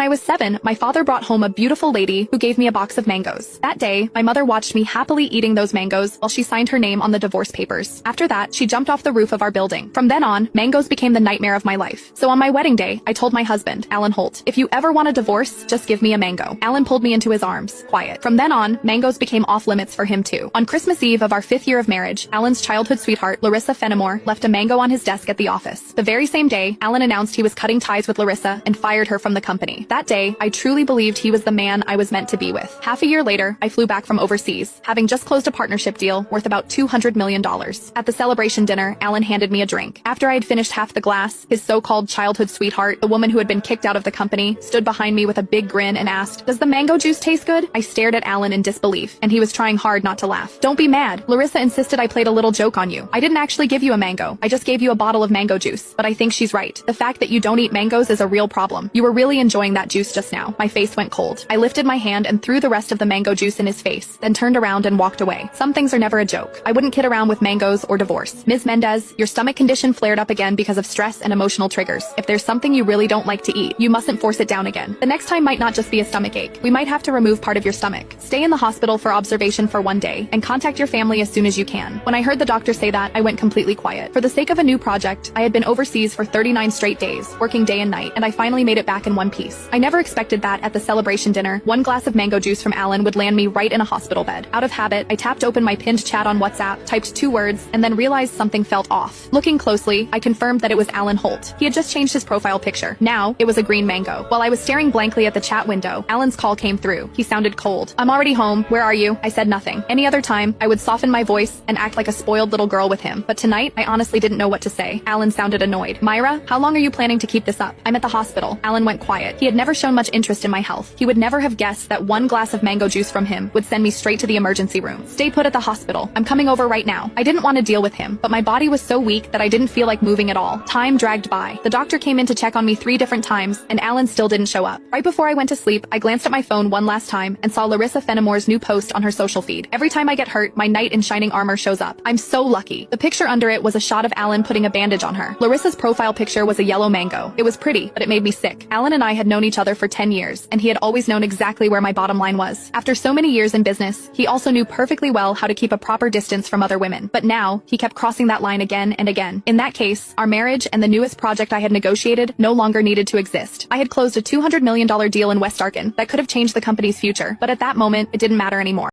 When I was 7, my father brought home a beautiful lady who gave me a box of mangoes. That day, my mother watched me happily eating those mangoes while she signed her name on the divorce papers. After that, she jumped off the roof of our building. From then on, mangoes became the nightmare of my life. So on my wedding day, I told my husband, Alan Holt, if you ever want a divorce, just give me a mango. Alan pulled me into his arms, quiet. From then on, mangoes became off limits for him too. On Christmas Eve of our 5th year of marriage, Alan's childhood sweetheart, Larissa Fenimore, left a mango on his desk at the office. The very same day, Alan announced he was cutting ties with Larissa and fired her from the company. That day, I truly believed he was the man I was meant to be with. Half a year later, I flew back from overseas, having just closed a partnership deal worth about $200 million. At the celebration dinner, Alan handed me a drink. After I had finished half the glass, his so-called childhood sweetheart, the woman who had been kicked out of the company, stood behind me with a big grin and asked, "Does the mango juice taste good?" I stared at Alan in disbelief, and he was trying hard not to laugh. "Don't be mad. Larissa insisted I played a little joke on you. I didn't actually give you a mango. I just gave you a bottle of mango juice. But I think she's right. The fact that you don't eat mangoes is a real problem. You were really enjoying that juice just now." My face went cold. I lifted my hand and threw the rest of the mango juice in his face, then turned around and walked away. Some things are never a joke. I wouldn't kid around with mangoes or divorce. Ms. Mendez, your stomach condition flared up again because of stress and emotional triggers. If there's something you really don't like to eat, you mustn't force it down again. The next time might not just be a stomach ache. We might have to remove part of your stomach. Stay in the hospital for observation for 1 day, and contact your family as soon as you can. When I heard the doctor say that, I went completely quiet. For the sake of a new project, I had been overseas for 39 straight days, working day and night, and I finally made it back in one piece. I never expected that at the celebration dinner, 1 glass of mango juice from Alan would land me right in a hospital bed. Out of habit, I tapped open my pinned chat on WhatsApp, typed 2 words, and then realized something felt off. Looking closely, I confirmed that it was Alan Holt. He had just changed his profile picture. Now, it was a green mango. While I was staring blankly at the chat window, Alan's call came through. He sounded cold. "I'm already home. Where are you?" I said nothing. Any other time, I would soften my voice and act like a spoiled little girl with him. But tonight, I honestly didn't know what to say. Alan sounded annoyed. "Myra, how long are you planning to keep this up?" "I'm at the hospital." Alan went quiet. He had never shown much interest in my health. He would never have guessed that 1 glass of mango juice from him would send me straight to the emergency room. "Stay put at the hospital. I'm coming over right now." I didn't want to deal with him, but my body was so weak that I didn't feel like moving at all. Time dragged by. The doctor came in to check on me 3 different times, and Alan still didn't show up. Right before I went to sleep, I glanced at my phone one last time and saw Larissa Fenimore's new post on her social feed. Every time I get hurt, my knight in shining armor shows up. I'm so lucky. The picture under it was a shot of Alan putting a bandage on her. Larissa's profile picture was a yellow mango. It was pretty, but it made me sick. Alan and I had known each other for 10 years, and he had always known exactly where my bottom line was. After so many years in business, he also knew perfectly well how to keep a proper distance from other women. But now, he kept crossing that line again and again. In that case, our marriage and the newest project I had negotiated no longer needed to exist. I had closed a $200 million deal in West Arkan that could have changed the company's future, but at that moment, it didn't matter anymore.